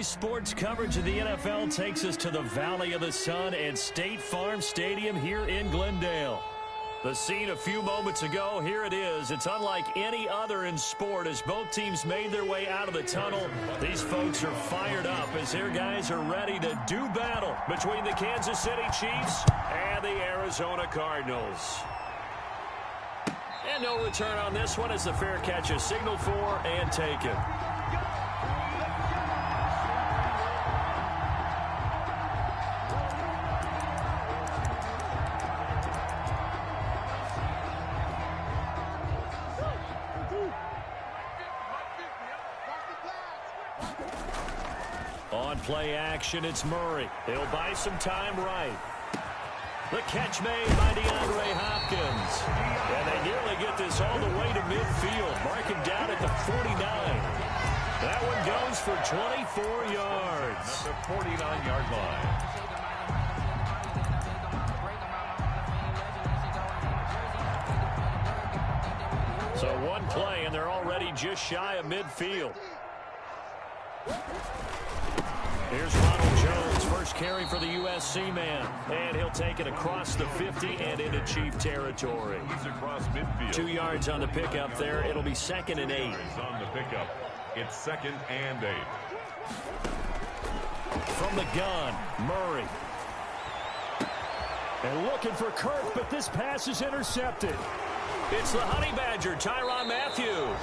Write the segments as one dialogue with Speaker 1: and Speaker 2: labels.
Speaker 1: Today's sports coverage of the NFL takes us to the Valley of the Sun and State Farm Stadium here in Glendale. The scene a few moments ago, here it is. It's unlike any other in sport as both teams made their way out of the tunnel. These folks are fired up as their guys are ready to do battle between the Kansas City Chiefs and the Arizona Cardinals. And no return on this one as the fair catch is signaled for and taken. On play action, it's Murray. He'll buy some time right. The catch made by DeAndre Hopkins. And they nearly get this all the way to midfield, marking down at the 49. That one goes for 24 yards.
Speaker 2: At the 49-yard line.
Speaker 1: So one play, and they're already just shy of midfield. Here's Ronald Jones, first carry for the USC man. And he'll take it across the 50 and into Chief territory.
Speaker 2: He's across midfield.
Speaker 1: 2 yards on the pickup there. It'll be 2nd and 8.
Speaker 2: On the pickup. It's 2nd and 8.
Speaker 1: From the gun, Murray. And looking for Kirk, but this pass is intercepted. It's the Honey Badger, Tyrann Mathieu.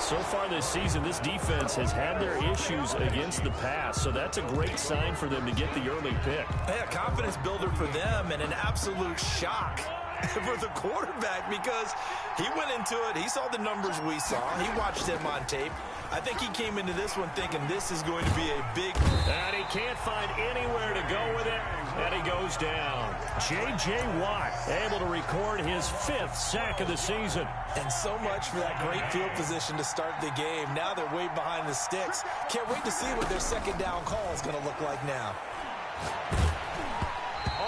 Speaker 1: So far this season, this defense has had their issues against the pass, so that's a great sign for them to get the early pick.
Speaker 3: Yeah, confidence builder for them and an absolute shock for the quarterback because he went into it. He saw the numbers we saw. He watched them on tape. I think he came into this one thinking this is going to be a big...
Speaker 1: And he can't find anywhere to go with it, and he goes down. J.J. Watt able to record his 5th sack of the season.
Speaker 3: And so much for that great field position to start the game. Now they're way behind the sticks. Can't wait to see what their second down call is going to look like now.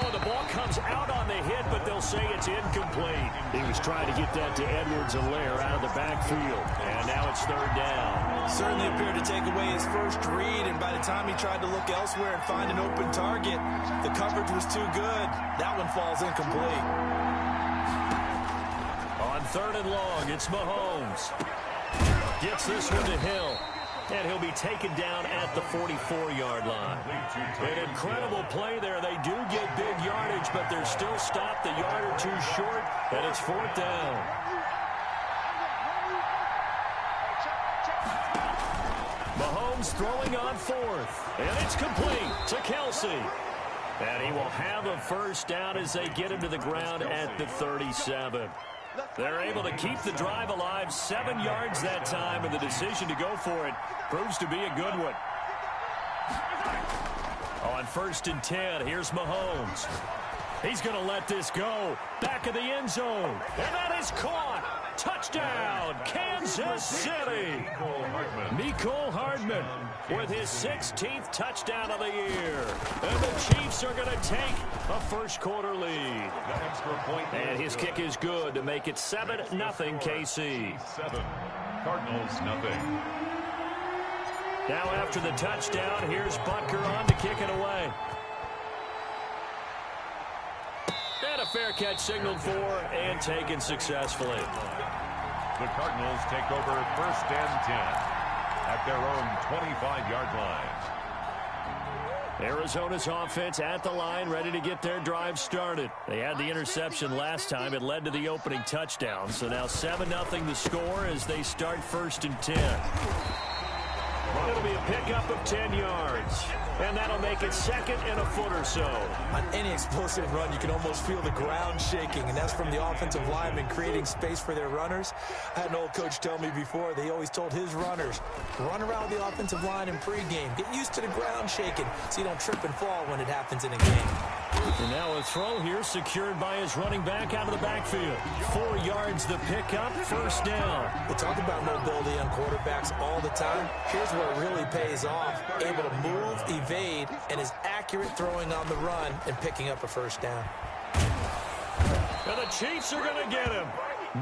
Speaker 1: Oh, the ball comes out on the hit, but they'll say it's incomplete. He was trying to get that to Edwards-Helaire out of the backfield, and now it's 3rd down.
Speaker 3: Certainly appeared to take away his first read, and by the time he tried to look elsewhere and find an open target, the coverage was too good. That one falls incomplete.
Speaker 1: On 3rd and long, it's Mahomes. Gets this one to Hill. And he'll be taken down at the 44-yard line. An incredible play there. They do get big yardage, but they're still stopped a yard or two short, and it's 4th down. Mahomes throwing on 4th, and it's complete to Kelsey. And he will have a first down as they get him to the ground at the 37. They're able to keep the drive alive, 7 yards that time, and the decision to go for it proves to be a good one. On 1st and 10, here's Mahomes. He's going to let this go. Back of the end zone. And that is caught. Touchdown, Kansas City. Mecole Hardman with his 16th touchdown of the year. And the Chiefs are going to take a first-quarter lead. And his kick is good to make it 7-0 KC.
Speaker 2: 7. Cardinals, nothing.
Speaker 1: Now after the touchdown, here's Butker on to kick it away. And a fair catch signaled for and taken successfully.
Speaker 2: The Cardinals take over 1st and 10 at their own 25-yard line.
Speaker 1: Arizona's offense at the line, ready to get their drive started. They had the interception last time. It led to the opening touchdown. So now 7-0 the score as they start 1st and 10. It'll be a pickup of 10 yards. And that'll make it 2nd and a foot or so.
Speaker 3: On any explosive run, you can almost feel the ground shaking, and that's from the offensive linemen creating space for their runners. I had an old coach tell me before, they always told his runners, run around the offensive line in pregame. Get used to the ground shaking so you don't trip and fall when it happens in a game.
Speaker 1: And now a throw here secured by his running back out of the backfield. 4 yards the pickup, 1st down.
Speaker 3: We talk about mobility on quarterbacks all the time. Here's where it really pays off. Able to move, evade, and is accurate throwing on the run and picking up a 1st down.
Speaker 1: And the Chiefs are going to get him.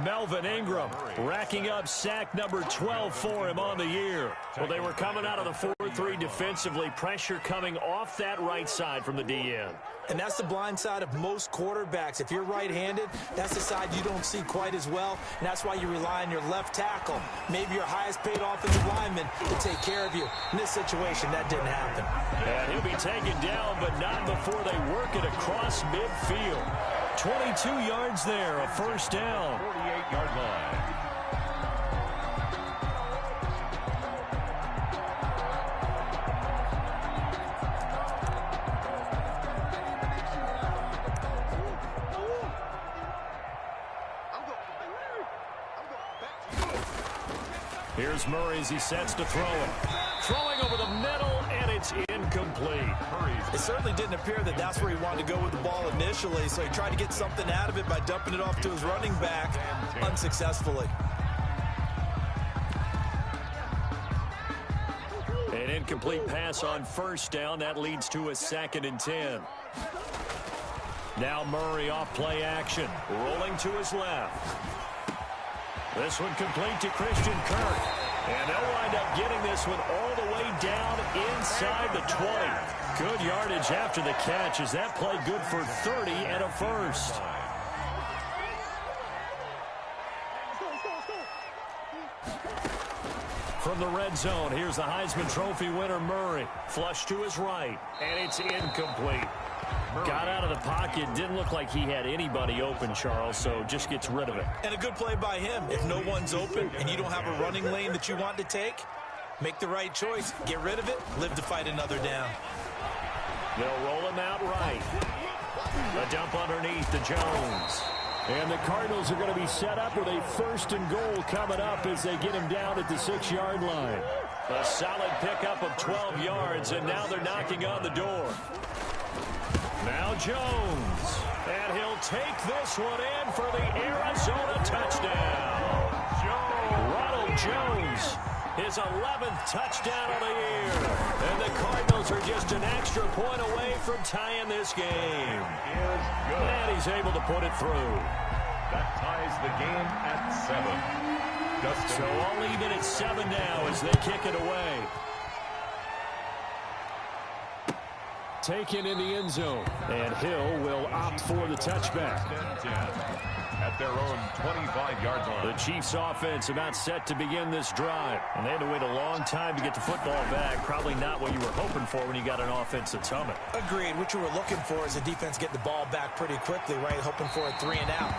Speaker 1: Melvin Ingram racking up sack number 12 for him on the year. Well, they were coming out of the 4th 4-3 defensively. Pressure coming off that right side from the DN.
Speaker 3: And that's the blind side of most quarterbacks. If you're right-handed, that's the side you don't see quite as well, and that's why you rely on your left tackle, maybe your highest-paid offensive lineman, to take care of you. In this situation, that didn't happen.
Speaker 1: And he'll be taken down, but not before they work it across midfield. 22 yards there, a first down.
Speaker 2: 48-yard line.
Speaker 1: Here's Murray as he sets to throw it. Throwing over the middle, and it's incomplete.
Speaker 3: It certainly didn't appear that that's where he wanted to go with the ball initially, so he tried to get something out of it by dumping it off to his running back unsuccessfully.
Speaker 1: An incomplete pass on first down. That leads to a 2nd and 10. Now Murray off play action. Rolling to his left. This one complete to Christian Kirk. And they'll wind up getting this one all the way down inside the 20. Good yardage after the catch. Is that play good for 30 and a first? From the red zone, here's the Heisman Trophy winner, Murray. Flush to his right, and it's incomplete. Got out of the pocket. Didn't look like he had anybody open, Charles, so just gets rid of it.
Speaker 3: And a good play by him. If no one's open and you don't have a running lane that you want to take, make the right choice. Get rid of it. Live to fight another down.
Speaker 1: They'll roll him out right. A dump underneath to Jones. And the Cardinals are going to be set up with a 1st and goal coming up as they get him down at the 6-yard line. A solid pickup of 12 yards, and now they're knocking on the door. Now Jones, and he'll take this one in for the Arizona touchdown. Ronald Jones, his 11th touchdown of the year. And the Cardinals are just an extra point away from tying this game. And he's able to put it through.
Speaker 2: That ties the game at 7.
Speaker 1: So all even at 7 now as they kick it away. Taken in the end zone, and Hill will opt for the touchback.
Speaker 2: At their own 25-yard line.
Speaker 1: The Chiefs offense about set to begin this drive, and they had to wait a long time to get the football back. Probably not what you were hoping for when you got an offense that's humming.
Speaker 3: Agreed. What you were looking for is a defense get the ball back pretty quickly, right? Hoping for a 3 and out.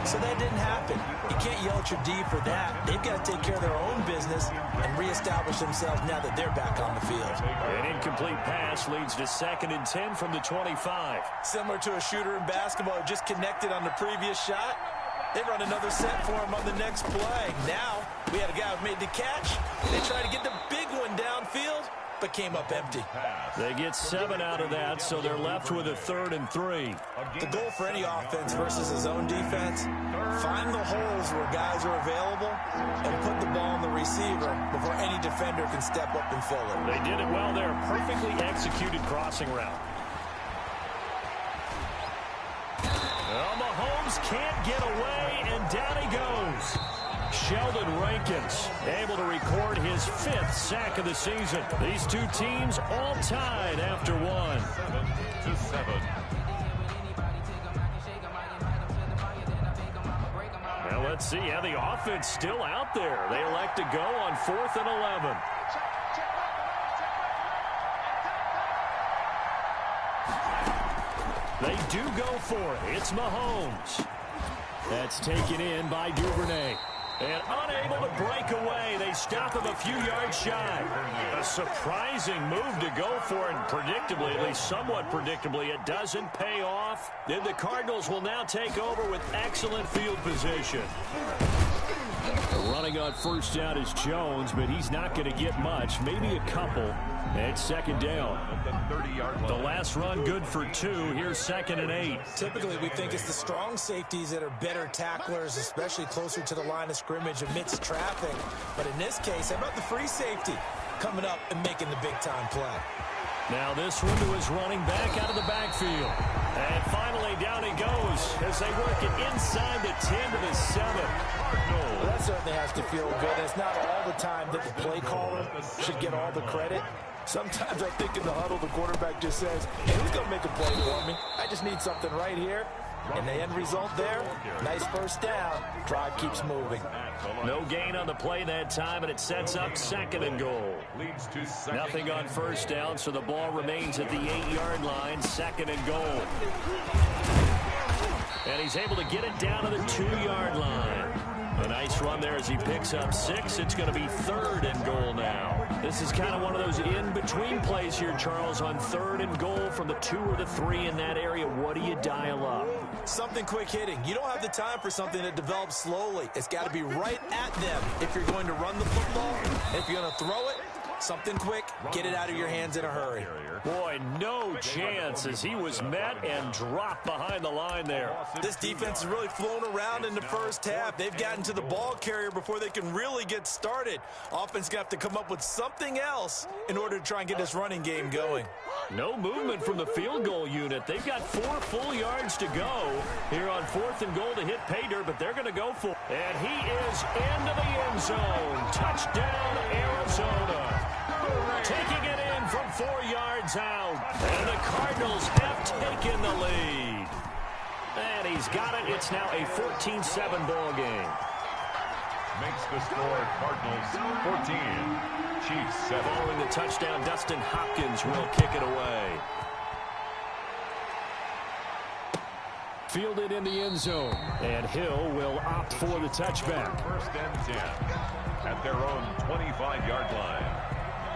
Speaker 3: So that didn't happen. You can't yell at your D for that. They've got to take care of their own business and reestablish themselves now that they're back on the field.
Speaker 1: An incomplete pass leads to 2nd and 10 from the 25.
Speaker 3: Similar to a shooter in basketball who just connected on the previous shot. They run another set for him on the next play. Now, we had a guy who made the catch. They tried to get the big one downfield, but came up empty.
Speaker 1: They get 7 out of that, so they're left with a 3rd and 3.
Speaker 3: The goal for any offense versus his own defense, find the holes where guys are available and put the ball in the receiver before any defender can step up and fill it.
Speaker 1: They did it well there. Perfectly executed crossing route. Well, Mahomes can't get away, and down he goes. Sheldon Rankins able to record his 5th sack of the season. These two teams all tied after 1.
Speaker 2: 7-7.
Speaker 1: Well, let's see how the offense still out there. They elect to go on 4th and 11. They do go for it. It's Mahomes. That's taken in by Duvernay. And unable to break away. They stop him a few yards shy. A surprising move to go for it. Predictably, at least somewhat predictably, it doesn't pay off. Then the Cardinals will now take over with excellent field position. Running on first down is Jones, but he's not going to get much. Maybe a couple. And 2nd down. The last run good for 2. Here's 2nd and 8.
Speaker 3: Typically, we think it's the strong safeties that are better tacklers, especially closer to the line of scrimmage amidst traffic. But in this case, how about the free safety coming up and making the big-time play?
Speaker 1: Now this one to his running back out of the backfield. And finally down he goes as they work it inside the 10 to the 7.
Speaker 3: Well, that certainly has to feel good. It's not all the time that the play caller should get all the credit. Sometimes I think in the huddle, the quarterback just says, hey, who's going to make a play for me? I just need something right here. And the end result there, nice first down. Drive keeps moving.
Speaker 1: No gain on the play that time, and it sets up 2nd and goal. Nothing on first down, so the ball remains at the 8-yard line, 2nd and goal. And he's able to get it down to the 2-yard line. A nice run there as he picks up 6. It's going to be 3rd and goal now. This is kind of one of those in-between plays here, Charles, on 3rd and goal from the 2 or the 3 in that area. What do you dial up?
Speaker 3: Something quick hitting. You don't have the time for something that develops slowly. It's got to be right at them if you're going to run the football. If you're going to throw it, something quick, get it out of your hands in a hurry.
Speaker 1: Boy, no chance as he was met and dropped behind the line there.
Speaker 3: This defense has really flown around in the first half. They've gotten to the ball carrier before they can really get started. Offense got to come up with something else in order to try and get this running game going.
Speaker 1: No movement from the field goal unit. They've got 4 full yards to go here on 4th and goal to hit pay dirt, but they're going to go for it. And he is into the end zone. Touchdown, Arizona. Taking it in from 4 yards out. And the Cardinals have taken the lead. And he's got it. It's now a 14-7 ball game.
Speaker 2: Makes the score Cardinals 14, Chiefs 7.
Speaker 1: Following the touchdown, Dustin Hopkins will kick it away. Fielded in the end zone. And Hill will opt for the touchback.
Speaker 2: 1st and 10 at their own 25-yard line.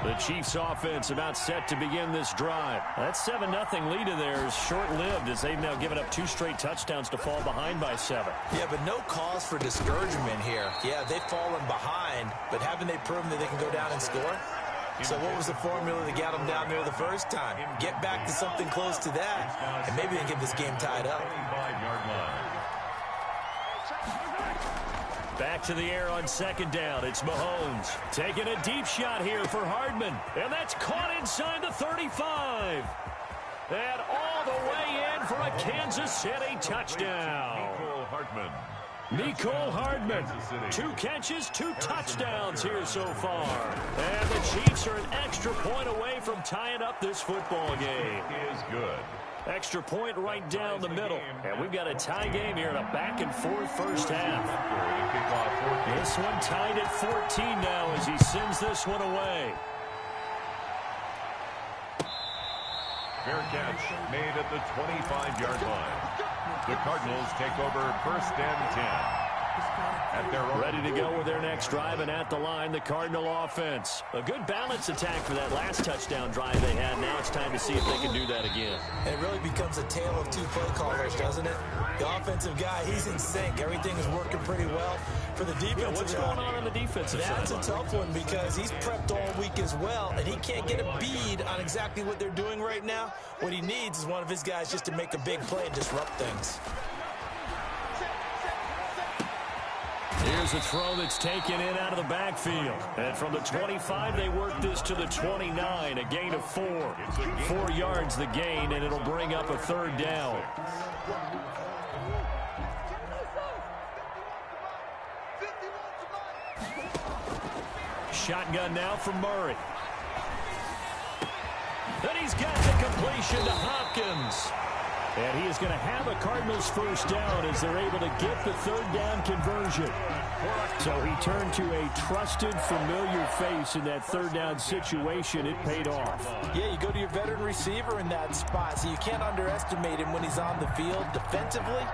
Speaker 1: The Chiefs offense about set to begin this drive. That 7-0 lead in there is short-lived as they've now given up 2 straight touchdowns to fall behind by 7.
Speaker 3: Yeah, but no cause for discouragement here. Yeah, they've fallen behind, but haven't they proven that they can go down and score? So what was the formula that got them down there the first time? Get back to something close to that, and maybe they can get this game tied up.
Speaker 2: 25-yard line.
Speaker 1: Back to the air on 2nd down. It's Mahomes taking a deep shot here for Hardman. And that's caught inside the 35. And all the way in for a Kansas City touchdown. Mecole Hardman. 2 catches, 2 touchdowns here so far. And the Chiefs are an extra point away from tying up this football game.
Speaker 2: Is good.
Speaker 1: Extra point right down the middle. And we've got a tie game here in a back-and-forth first half. This one tied at 14 now as he sends this one away.
Speaker 2: Fair catch made at the 25-yard line. The Cardinals take over 1st and 10. At their own.
Speaker 1: Ready to go with their next drive, and at the line, the Cardinal offense. A good balance attack for that last touchdown drive they had. Now it's time to see if they can do that again.
Speaker 3: And it really becomes a tale of 2 play callers, doesn't it? The offensive guy, he's in sync. Everything is working pretty well. For the defensive
Speaker 1: what's going on the defensive side?
Speaker 3: That's a tough one because he's prepped all week as well, and he can't get a bead on exactly what they're doing right now. What he needs is one of his guys just to make a big play and disrupt things.
Speaker 1: Here's a throw that's taken in out of the backfield. And from the 25, they work this to the 29, a gain of 4. 4 yards the gain, and it'll bring up a 3rd down. Shotgun now from Murray. And he's got the completion to Hopkins. And he is going to have a Cardinals first down as they're able to get the 3rd down conversion. So he turned to a trusted, familiar face in that 3rd down situation. It paid off.
Speaker 3: Yeah, you go to your veteran receiver in that spot, so you can't underestimate him when he's on the field defensively.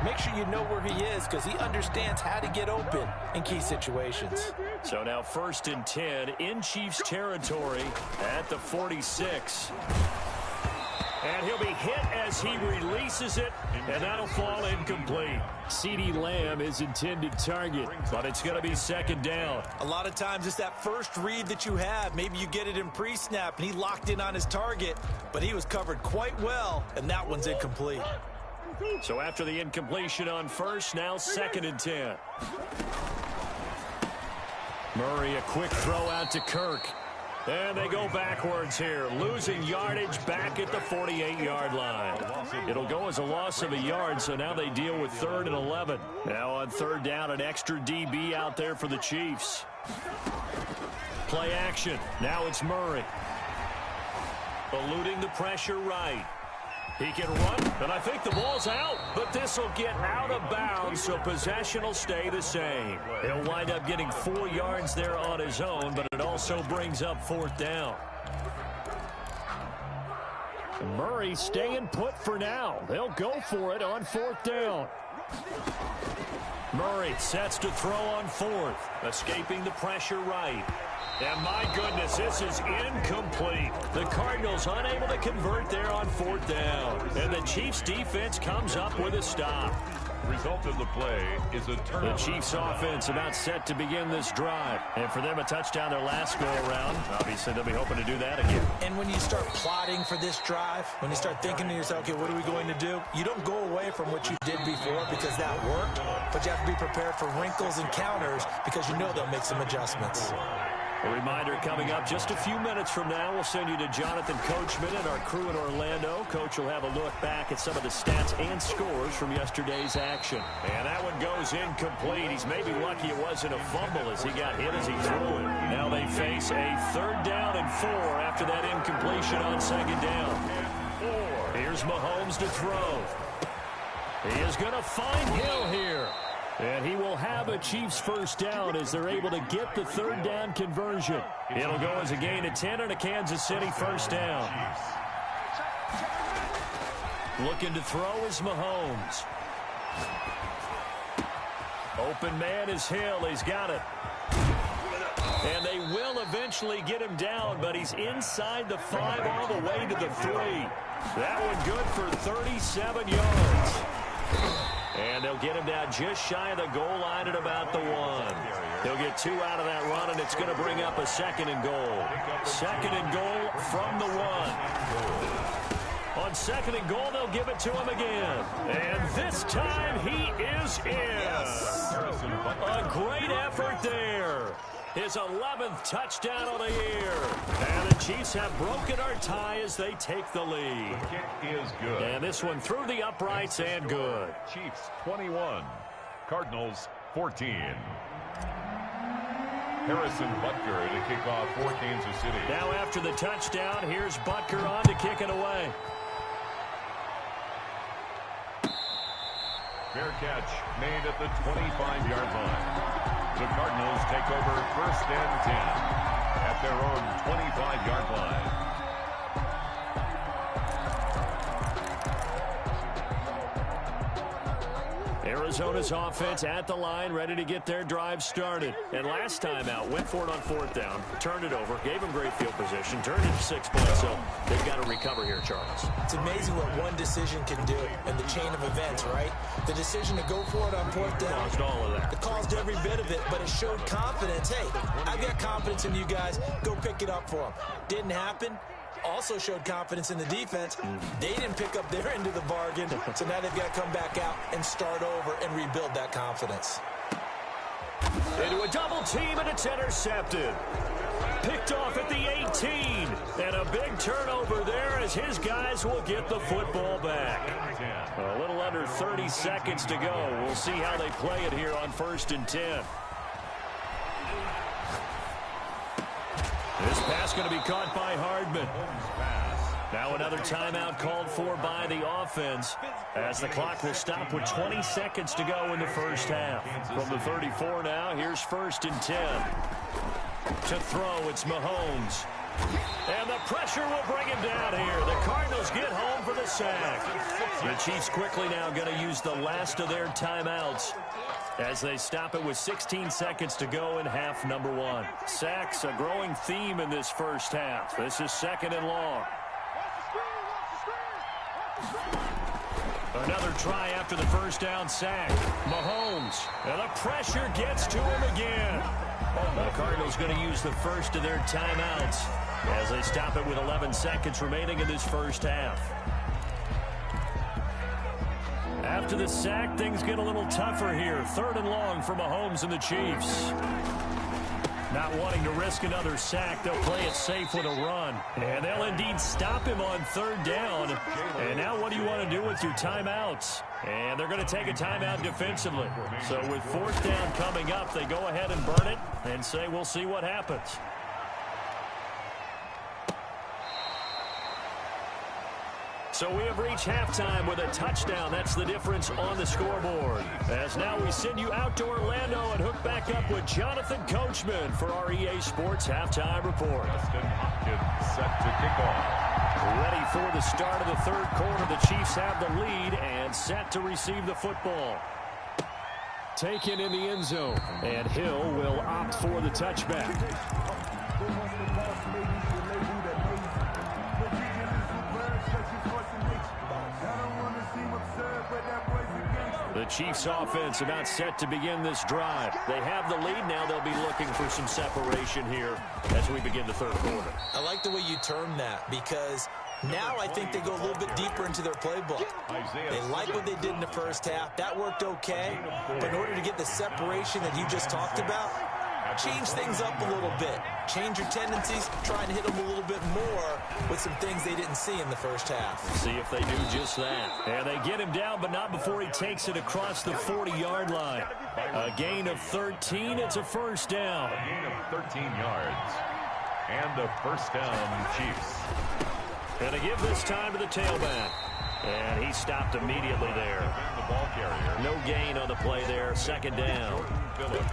Speaker 3: Make sure you know where he is because he understands how to get open in key situations.
Speaker 1: So now 1st and 10 in Chiefs territory at the 46. And he'll be hit as he releases it, and that'll fall incomplete. CeeDee Lamb is intended target, but it's going to be 2nd down.
Speaker 3: A lot of times it's that first read that you have. Maybe you get it in pre-snap, and he locked in on his target, but he was covered quite well, and that one's incomplete.
Speaker 1: So after the incompletion on 1st, now 2nd and 10. Murray, a quick throw out to Kirk. And they go backwards here, losing yardage back at the 48-yard line. It'll go as a loss of a yard, so now they deal with 3rd and 11. Now on 3rd down, an extra DB out there for the Chiefs. Play action. Now it's Murray. Eluding the pressure right. He can run, and I think the ball's out, but this will get out of bounds, so possession will stay the same. He'll wind up getting 4 yards there on his own, but it also brings up 4th down. Murray staying put for now. They'll go for it on 4th down. Murray sets to throw on 4th, escaping the pressure right. And my goodness, this is incomplete. The Cardinals unable to convert there on 4th down. And the Chiefs defense comes up with a stop.
Speaker 2: Result of the play is a turnover.
Speaker 1: The Chiefs offense about set to begin this drive. And for them, a touchdown their last go-around. Obviously, they'll be hoping to do that again.
Speaker 3: And when you start plotting for this drive, when you start thinking to yourself, okay, what are we going to do? You don't go away from what you did before because that worked. But you have to be prepared for wrinkles and counters because you know they'll make some adjustments.
Speaker 1: A reminder coming up just a few minutes from now. We'll send you to Jonathan Coachman and our crew in Orlando. Coach will have a look back at some of the stats and scores from yesterday's action. And that one goes incomplete. He's maybe lucky it wasn't a fumble as he got hit as he threw it. Now they face a 3rd down and 4 after that incompletion on 2nd down. Here's Mahomes to throw. He is going to find Hill here. And he will have a Chiefs 1st down as they're able to get the 3rd down conversion. It'll go as a gain of 10 and a Kansas City 1st down. Looking to throw is Mahomes. Open man is Hill. He's got it. And they will eventually get him down, but he's inside the 5 all the way to the 3. That one good for 37 yards. And they'll get him down just shy of the goal line at about the 1. He'll get 2 out of that run, and it's going to bring up a 2nd and goal. 2nd and goal from the 1. On 2nd and goal, they'll give it to him again. And this time he is in. A great effort there. His 11th touchdown of the year. And the Chiefs have broken our tie as they take the lead.
Speaker 2: The kick is good.
Speaker 1: And this one through the uprights and good.
Speaker 2: Chiefs 21, Cardinals 14. Harrison Butker to kick off for Kansas City.
Speaker 1: Now after the touchdown, here's Butker on to kick it away.
Speaker 2: Fair catch made at the 25-yard line. The Cardinals take over 1st and 10 at their own 25-yard line.
Speaker 1: Arizona's offense at the line, ready to get their drive started. And last time out, went for it on 4th down, turned it over, gave them great field position, turned it to 6 points, so they've got to recover here, Charles.
Speaker 3: It's amazing what one decision can do in the chain of events, right? The decision to go for it on 4th down.
Speaker 1: Caused all of that.
Speaker 3: It caused every bit of it, but it showed confidence. Hey, I've got confidence in you guys. Go pick it up for them. Didn't happen. Also showed confidence in the defense. They didn't pick up their end of the bargain, so now they've got to come back out and start over and rebuild that confidence.
Speaker 1: Into a double team, and it's intercepted. Picked off at the 18. And a big turnover there as his guys will get the football back. A little under 30 seconds to go. We'll see how they play it here on 1st and 10. This pass going to be caught by Hardman. Now another timeout called for by the offense as the clock will stop with 20 seconds to go in the 1st half. From the 34 now, here's 1st and 10. To throw, it's Mahomes. And the pressure will bring him down here. The Cardinals get home for the sack. The Chiefs quickly now going to use the last of their timeouts as they stop it with 16 seconds to go in half number 1. Sacks, a growing theme in this 1st half. This is 2nd and long. Another try after the 1st down sack. Mahomes, and the pressure gets to him again. The Cardinals going to use the first of their timeouts as they stop it with 11 seconds remaining in this 1st half. After the sack, things get a little tougher here. 3rd and long for Mahomes and the Chiefs. Not wanting to risk another sack, they'll play it safe with a run. And they'll indeed stop him on 3rd down. And now what do you want to do with your timeouts? And they're going to take a timeout defensively. So with 4th down coming up, they go ahead and burn it and say we'll see what happens. So we have reached halftime with a touchdown. That's the difference on the scoreboard. As now we send you out to Orlando and hook back up with Jonathan Coachman for our EA Sports Halftime Report.
Speaker 2: Justin Hopkins set to kick off.
Speaker 1: Ready for the start of the third quarter. The Chiefs have the lead and set to receive the football. Taken in the end zone, and Hill will opt for the touchback. The Chiefs offense about set to begin this drive. They have the lead. Now they'll be looking for some separation here as we begin the third quarter.
Speaker 3: I like the way you term that, because now I think they go a little bit deeper into their playbook. They like what they did in the first half. That worked okay. But in order to get the separation that you just talked about, change things up a little bit. Change your tendencies, try and hit them a little bit more with some things they didn't see in the first half.
Speaker 1: See if they do just that. And they get him down, but not before he takes it across the 40-yard line. A gain of 13. It's a first down.
Speaker 2: A gain of 13 yards. And a first down, Chiefs.
Speaker 1: And to give this time to the tailback. And he stopped immediately there.
Speaker 2: The ball carrier.
Speaker 1: No gain on the play there. Second down.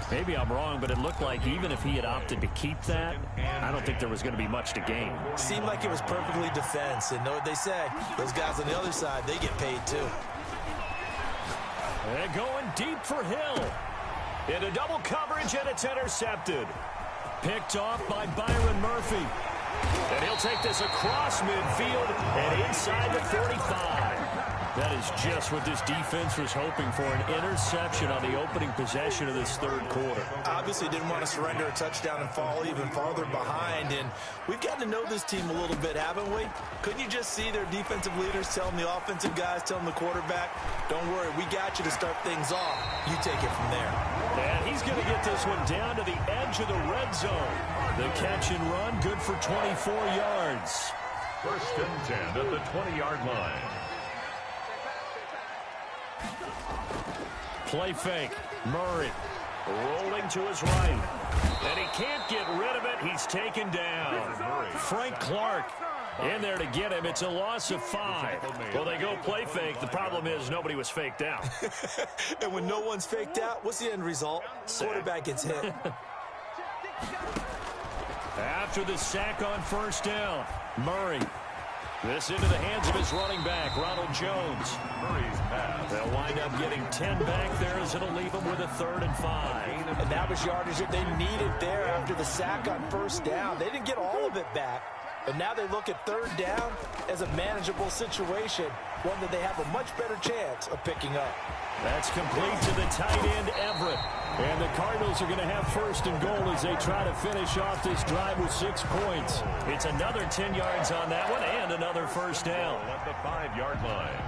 Speaker 1: Maybe I'm wrong, but it looked like even if he had opted to keep that, I don't think there was going to be much to gain.
Speaker 3: Seemed like it was perfectly defense. And know what they say, those guys on the other side, they get paid too.
Speaker 1: And going deep for Hill. Into double coverage, and it's intercepted. Picked off by Byron Murphy. And he'll take this across midfield and inside the 45. That is just what this defense was hoping for, an interception on the opening possession of this third quarter.
Speaker 3: Obviously didn't want to surrender a touchdown and fall even farther behind. And we've gotten to know this team a little bit, haven't we? Couldn't you just see their defensive leaders telling the offensive guys, telling the quarterback, don't worry, we got you to start things off. You take it from there.
Speaker 1: And he's going to get this one down to the edge of the red zone. The catch and run, good for 24 yards.
Speaker 2: First and 10 at the 20-yard line.
Speaker 1: Play fake. Murray rolling to his right. And he can't get rid of it. He's taken down. Frank Clark in there to get him. It's a loss of 5. Well, they go play fake. The problem is nobody was faked out.
Speaker 3: And when no one's faked out, what's the end result? Quarterback gets hit.
Speaker 1: After the sack on first down, Murray. This into the hands of his running back, Ronald Jones.
Speaker 2: Murray's pass.
Speaker 1: They'll wind up getting 10 back there as it'll leave them with a 3rd and 5.
Speaker 3: And that was yardage that they needed there after the sack on first down. They didn't get all of it back, but now they look at 3rd down as a manageable situation, one that they have a much better chance of picking up.
Speaker 1: That's complete to the tight end, Everett. And the Cardinals are going to have 1st and goal as they try to finish off this drive with 6 points. It's another 10 yards on that one and another first down.
Speaker 2: At the 5-yard line.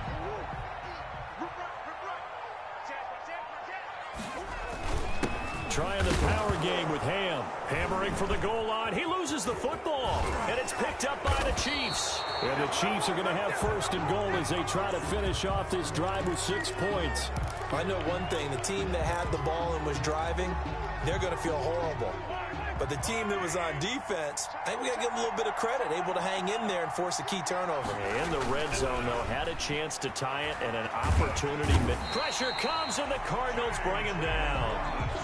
Speaker 1: Trying the power game with Ham. Hammering for the goal line. He loses the football. And it's picked up by the Chiefs. And the Chiefs are going to have 1st and goal as they try to finish off this drive with 6 points.
Speaker 3: I know one thing. The team that had the ball and was driving, they're going to feel horrible. But the team that was on defense, I think we got to give them a little bit of credit, able to hang in there and force a key turnover.
Speaker 1: In the red zone, though, had a chance to tie it and an opportunity. Pressure comes, and the Cardinals bring him down.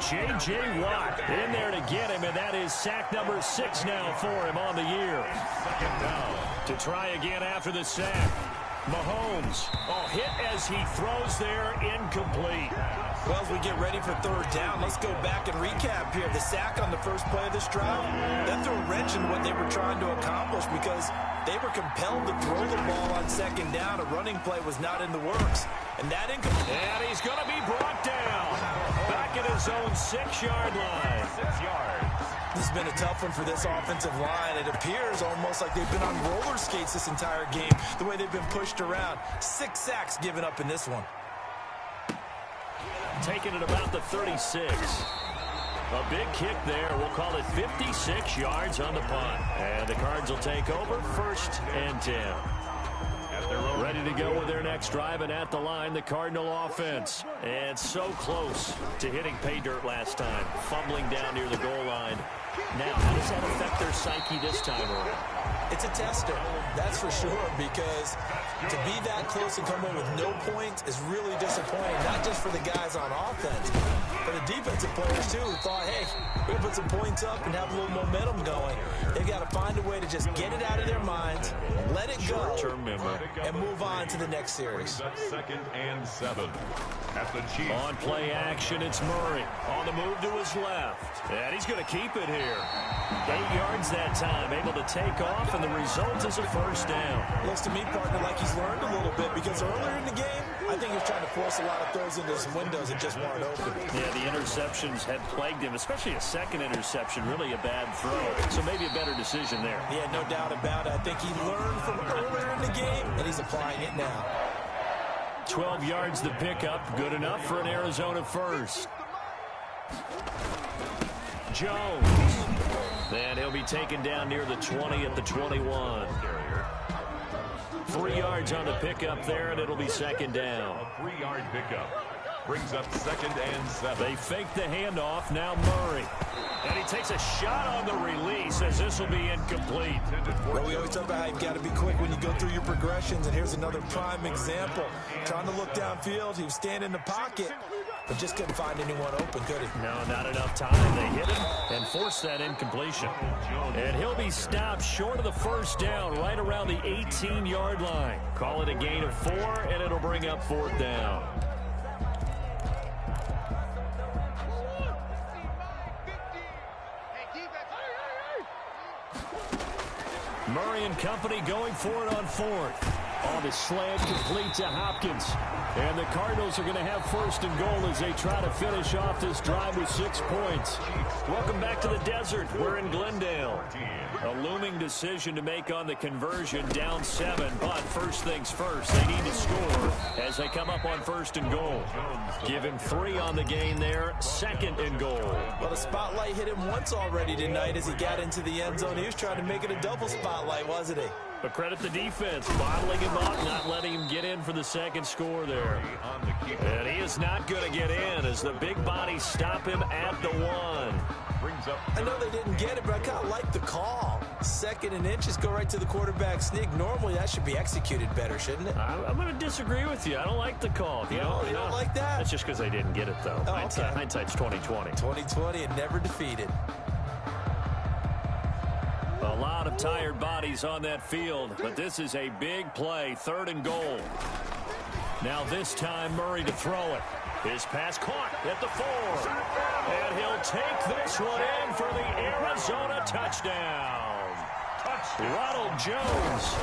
Speaker 1: J.J. Watt in there to get him, and that is sack number 6 now for him on the year.
Speaker 2: Second down.
Speaker 1: To try again after the sack. Mahomes, hit as he throws there, incomplete.
Speaker 3: Well, as we get ready for 3rd down, let's go back and recap here. The sack on the first play of this drive, that threw a wrench in what they were trying to accomplish because they were compelled to throw the ball on 2nd down. A running play was not in the works. And that incomplete.
Speaker 1: And he's going to be brought down. Back at his own 6-yard line.
Speaker 2: 6 yards.
Speaker 3: This has been a tough one for this offensive line. It appears almost like they've been on roller skates this entire game, the way they've been pushed around. 6 sacks given up in this one.
Speaker 1: Taking it about the 36. A big kick there. We'll call it 56 yards on the punt. And the Cards will take over 1st and 10. Ready to go with their next drive, and at the line, the Cardinal offense. And so close to hitting pay dirt last time, fumbling down near the goal line. Now, how does that affect their psyche this time around?
Speaker 3: It's a tester, that's for sure, because To be that close and come away with no points is really disappointing, not just for the guys on offense, but the defensive players, too, who thought, hey, we're going to put some points up and have a little momentum going. They've got to find a way to just get it out of their minds, let it go, and move on to the next series.
Speaker 2: 2nd and 7 at the Chiefs.
Speaker 1: On play action, it's Murray. On the move to his left. And he's going to keep it here. 8 yards that time, able to take off, and the result is a first down.
Speaker 3: Looks to me, partner, like he's learned a little bit, because earlier in the game, I think he was trying to force a lot of throws into some windows that just weren't open.
Speaker 1: Yeah, the interceptions had plagued him, especially a second interception, really a bad throw. So maybe a better decision there.
Speaker 3: Yeah, no doubt about it. I think he learned from earlier in the game, and he's applying it now.
Speaker 1: 12 yards the pickup, good enough for an Arizona first. Jones. And he'll be taken down near the 20 at the 21. 3 yards on the pickup there, and it'll be second down.
Speaker 2: A 3-yard pickup brings up 2nd and 7.
Speaker 1: They fake the handoff, now Murray. And he takes a shot on the release as this will be incomplete.
Speaker 3: Well, we always talk about how you've got to be quick when you go through your progressions, and here's another prime example. Trying to look downfield, he was standing in the pocket, but just couldn't find anyone open, could he?
Speaker 1: No, not enough time. They hit him and forced that incompletion. And he'll be stopped short of the first down right around the 18-yard line. Call it a gain of 4, and it'll bring up 4th down. Murray and company going for it on 4th. On the slant, complete to Hopkins. And the Cardinals are going to have 1st and goal as they try to finish off this drive with 6 points. Welcome back to the desert. We're in Glendale. A looming decision to make on the conversion, down 7. But first things first, they need to score as they come up on 1st and goal. Give him 3 on the gain there, 2nd and goal.
Speaker 3: Well, the spotlight hit him once already tonight as he got into the end zone. He was trying to make it a double spotlight, wasn't he?
Speaker 1: But credit the defense, bottling him up, not letting him get in for the 2nd score there. And he is not going to get in as the big bodies stop him at the 1.
Speaker 3: I know they didn't get it, but I kind of like the call. 2nd and inches, go right to the quarterback sneak. Normally, that should be executed better, shouldn't it?
Speaker 1: I'm going to disagree with you. I don't like the call.
Speaker 3: You don't like that?
Speaker 1: That's just because they didn't get it, though.
Speaker 3: Oh, okay.
Speaker 1: Hindsight's 20/20.
Speaker 3: 20/20 and never defeated.
Speaker 1: A lot of tired bodies on that field, but this is a big play, 3rd and goal. Now this time, Murray to throw it. His pass caught at the 4. And he'll take this one in for the Arizona touchdown. Ronald Jones.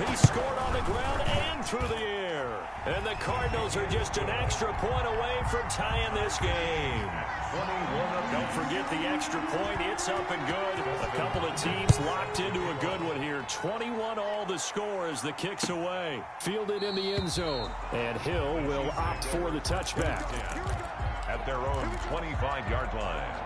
Speaker 1: He scored on the ground and through the air. And the Cardinals are just an extra point away from tying this game. Don't forget the extra point. It's up and good. A couple of teams locked into a good one here. 21 all the score as the kick's away. Fielded in the end zone. And Hill will opt for the touchback.
Speaker 2: At their own 25-yard line.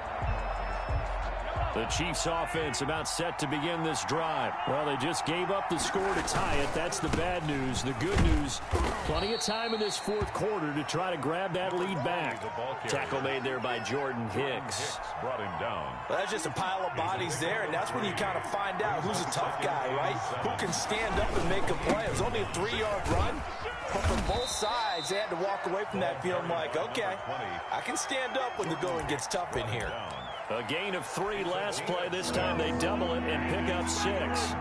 Speaker 1: The Chiefs offense about set to begin this drive. Well, they just gave up the score to tie it. That's the bad news. The good news, plenty of time in this 4th quarter to try to grab that lead back. Tackle made there by Jordan Hicks.
Speaker 2: Brought him down.
Speaker 3: Well, that's just a pile of bodies there, and that's when you kind of find out who's a tough guy, right? Who can stand up and make a play. It was only a 3-yard run, but from both sides, they had to walk away from that feeling like, okay, I can stand up when the going gets tough in here.
Speaker 1: A gain of 3 last play. This time they double it and pick up 6.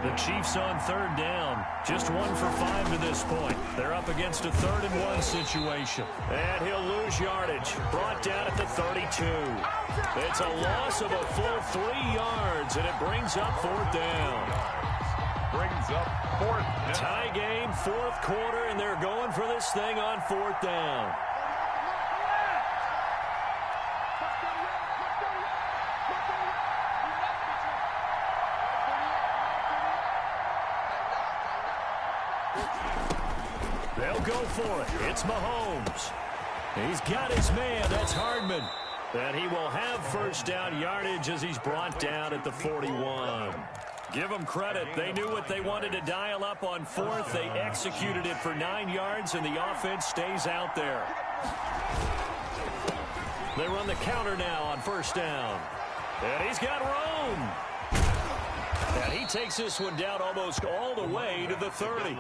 Speaker 1: The Chiefs on 3rd down. Just 1 for 5 to this point. They're up against a 3rd and 1 situation. And he'll lose yardage. Brought down at the 32. It's a loss of a full 3 yards, and it brings up 4th down.
Speaker 2: Brings up 4th down.
Speaker 1: Tie game, 4th quarter, and they're going for this thing on 4th down. They'll go for it. It's Mahomes. He's got his man. That's Hardman. And he will have 1st down yardage as he's brought down at the 41. Give them credit. They knew what they wanted to dial up on 4th. They executed it for 9 yards, and the offense stays out there. They run the counter now on 1st down. And he's got room. And he takes this one down almost all the way to the 30.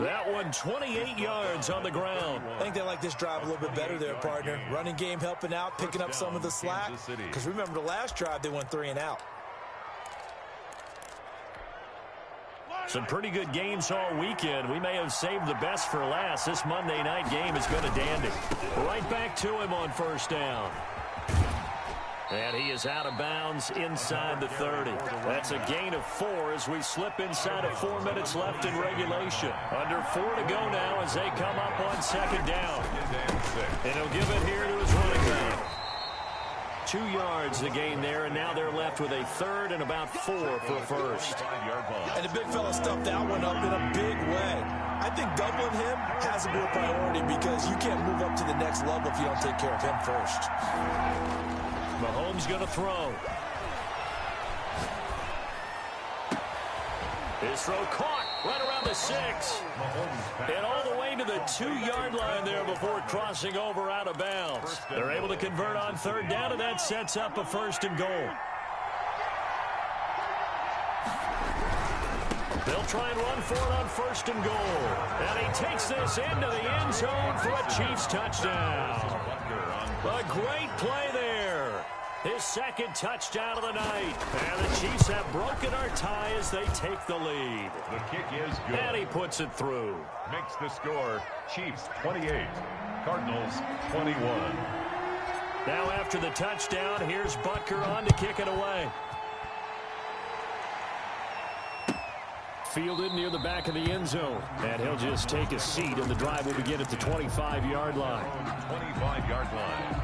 Speaker 1: That one 28 yards on the ground.
Speaker 3: I think they like this drive a little bit better there, partner. Running game helping out, picking up some of the slack. Because remember the last drive, they went 3 and out.
Speaker 1: Some pretty good games all weekend. We may have saved the best for last. This Monday night game has been a dandy. Right back to him on first down. And he is out of bounds inside the 30. That's a gain of 4 as we slip inside of 4 minutes left in regulation. Under 4 to go now as they come up on second down. And he'll give it here to his running back. 2 yards the gain there, and now they're left with a third and about 4 for a first.
Speaker 3: And the big fella stuffed that one up in a big way. I think doubling him has to be a priority because you can't move up to the next level if you don't take care of him first.
Speaker 1: Mahomes going to throw. His throw caught right around the 6. And all the way to the 2-yard line there before crossing over out of bounds. They're able to convert on third down, and that sets up a first and goal. They'll try and run for it on first and goal. And he takes this into the end zone for a Chiefs touchdown. A great play there. His second touchdown of the night. And the Chiefs have broken our tie as they take the lead.
Speaker 2: The kick is good.
Speaker 1: And he puts it through.
Speaker 2: Makes the score Chiefs 28, Cardinals 21.
Speaker 1: Now after the touchdown, here's Butker on to kick it away. Fielded near the back of the end zone. And he'll just take a seat, and the drive will begin at the 25-yard line.
Speaker 2: 25-yard line.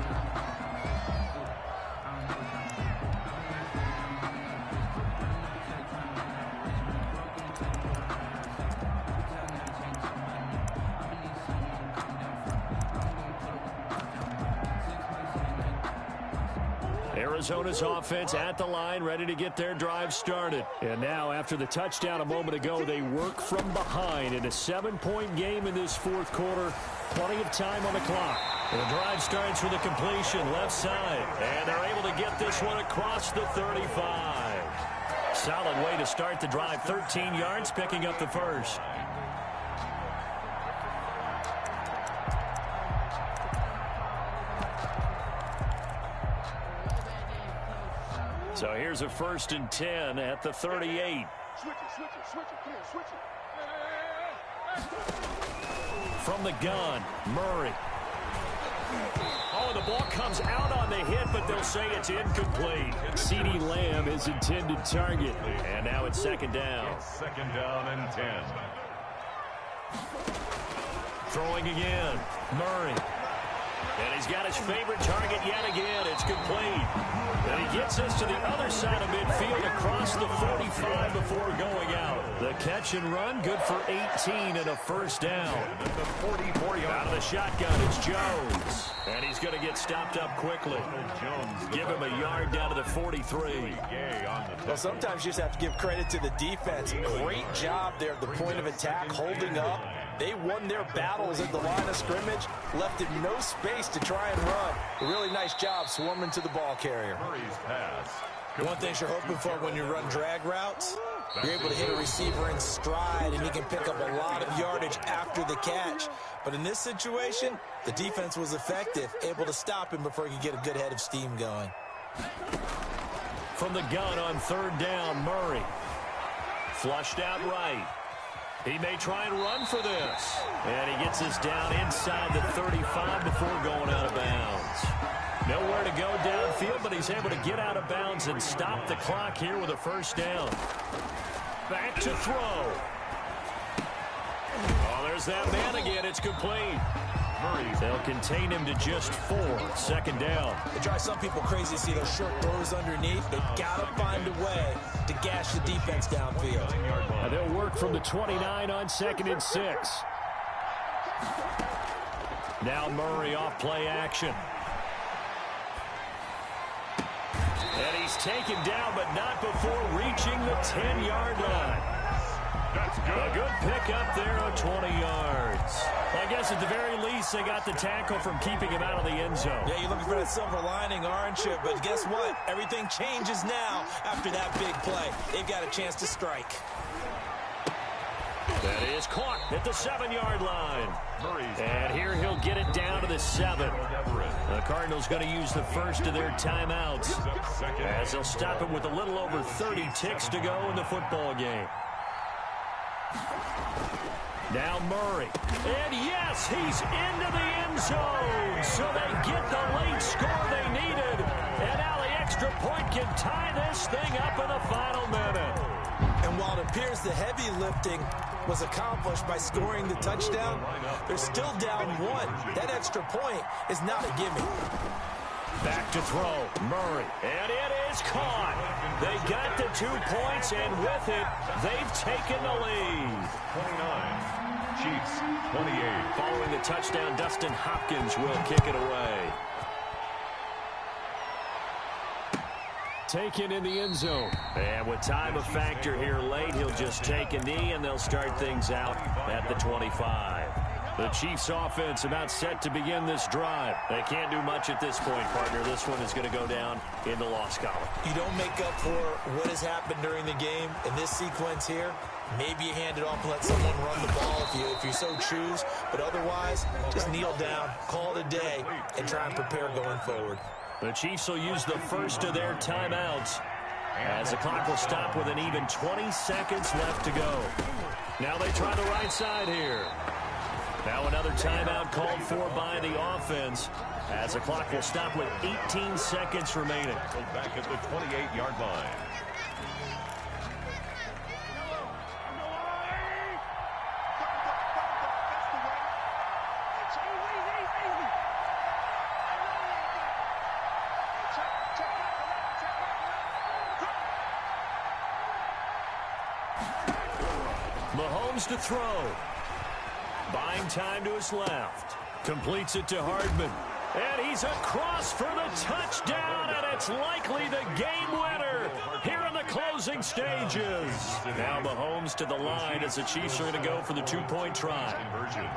Speaker 1: Arizona's offense at the line, ready to get their drive started. And now, after the touchdown a moment ago, they work from behind in a 7-point game in this fourth quarter. Plenty of time on the clock. And the drive starts with a completion left side. And they're able to get this one across the 35. Solid way to start the drive. 13 yards, picking up the first. So here's a 1st and 10 at the 38. From the gun, Murray. Oh, the ball comes out on the hit, but they'll say it's incomplete. CeeDee Lamb is intended target. And now it's second down.
Speaker 2: It's second down and 10.
Speaker 1: Throwing again, Murray. And he's got his favorite target yet again. It's complete. And he gets us to the other side of midfield across the 45 before going out. The catch and run, good for 18 and a first down. Out of the shotgun, it's Jones. And he's going to get stopped up quickly. Give him a yard down to the 43.
Speaker 3: Well, sometimes you just have to give credit to the defense. Great job there at the point of attack, holding up. They won their battles at the line of scrimmage, left him no space to try and run. A really nice job swarming to the ball carrier. One thing you're hoping for when you run drag routes, you're able to hit a receiver in stride, and he can pick up a lot of yardage after the catch. But in this situation, the defense was effective, able to stop him before he could get a good head of steam going.
Speaker 1: From the gun on third down, Murray. Flushed out right. He may try and run for this. And he gets us down inside the 35 before going out of bounds. Nowhere to go downfield, but he's able to get out of bounds and stop the clock here with a first down. Back to throw. Oh, there's that man again. It's complete. They'll contain him to just 4. Second down.
Speaker 3: It drives some people crazy to see those short throws underneath. They've got to find a way to gash the defense downfield.
Speaker 1: And they'll work from the 29 on 2nd and 6. Now Murray off play action. And he's taken down, but not before reaching the 10-yard line.
Speaker 2: That's good.
Speaker 1: A good pickup there on 20 yards. I guess at the very least, they got the tackle from keeping him out of the end zone.
Speaker 3: Yeah, you're looking for that silver lining, aren't you? But guess what? Everything changes now after that big play. They've got a chance to strike.
Speaker 1: That is caught at the 7-yard line. And here he'll get it down to the 7. The Cardinals going to use the first of their timeouts as they'll stop it with a little over 30 ticks to go in the football game. Now Murray. And yes, he's into the end zone. So they get the late score they needed. And now the extra point can tie this thing up in the final minute.
Speaker 3: And while it appears the heavy lifting was accomplished by scoring the touchdown, they're still down 1. That extra point is not a gimme.
Speaker 1: Back to throw, Murray, and it is caught. They got the 2 points, and with it, they've taken the lead.
Speaker 2: 29, Chiefs 28.
Speaker 1: Following the touchdown, Dustin Hopkins will kick it away. Taken in the end zone. And with time a factor here late, he'll just take a knee, and they'll start things out at the 25. The Chiefs offense about set to begin this drive. They can't do much at this point, partner. This one is going to go down in the loss column.
Speaker 3: You don't make up for what has happened during the game in this sequence here. Maybe you hand it off and let someone run the ball if you so choose. But otherwise, just kneel down, call it a day, and try and prepare going forward.
Speaker 1: The Chiefs will use the first of their timeouts as the clock will stop with an even 20 seconds left to go. Now they try the right side here. Now another timeout called for by the offense as the clock will stop with 18 seconds remaining.
Speaker 2: Back at the 28-yard line.
Speaker 1: Mahomes to throw. Buying time to his left. Completes it to Hardman. And he's across for the touchdown, and it's likely the game winner here in the closing stages. Now Mahomes to the line as the Chiefs are going to go for the 2-point try.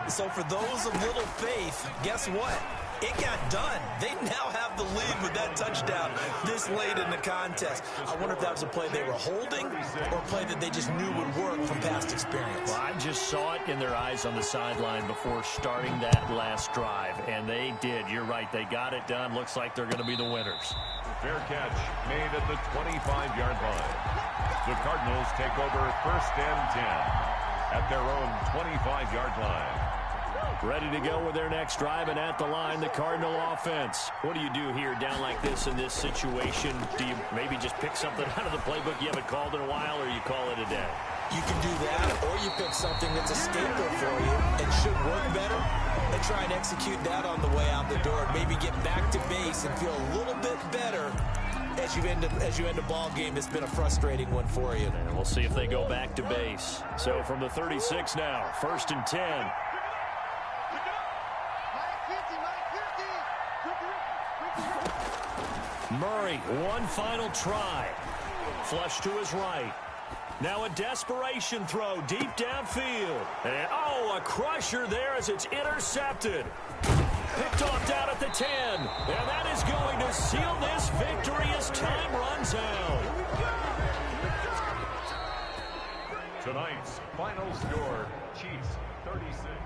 Speaker 3: So for those of little faith, guess what? It got done. They now have the lead with that touchdown this late in the contest. I wonder if that was a play they were holding or a play that they just knew would work from past experience.
Speaker 1: Well, I just saw it in their eyes on the sideline before starting that last drive, and they did. You're right. They got it done. Looks like they're going to be the winners.
Speaker 2: Fair catch made at the 25-yard line. The Cardinals take over 1st and 10 at their own 25-yard line.
Speaker 1: Ready to go with their next drive, and at the line, the Cardinal offense. What do you do here down like this in this situation? Do you maybe just pick something out of the playbook you haven't called in a while, or you call it a day?
Speaker 3: You can do that, or you pick something that's a staple for you and should work better, and try and execute that on the way out the door. Maybe get back to base and feel a little bit better as you end a ball game that's been a frustrating one for you.
Speaker 1: And we'll see if they go back to base. So from the 36 now, 1st and 10. Murray, one final try. Flush to his right. Now a desperation throw deep downfield. And, a crusher there as it's intercepted. Picked off down at the 10. And that is going to seal this victory as time runs out.
Speaker 2: Tonight's final score, Chiefs 36.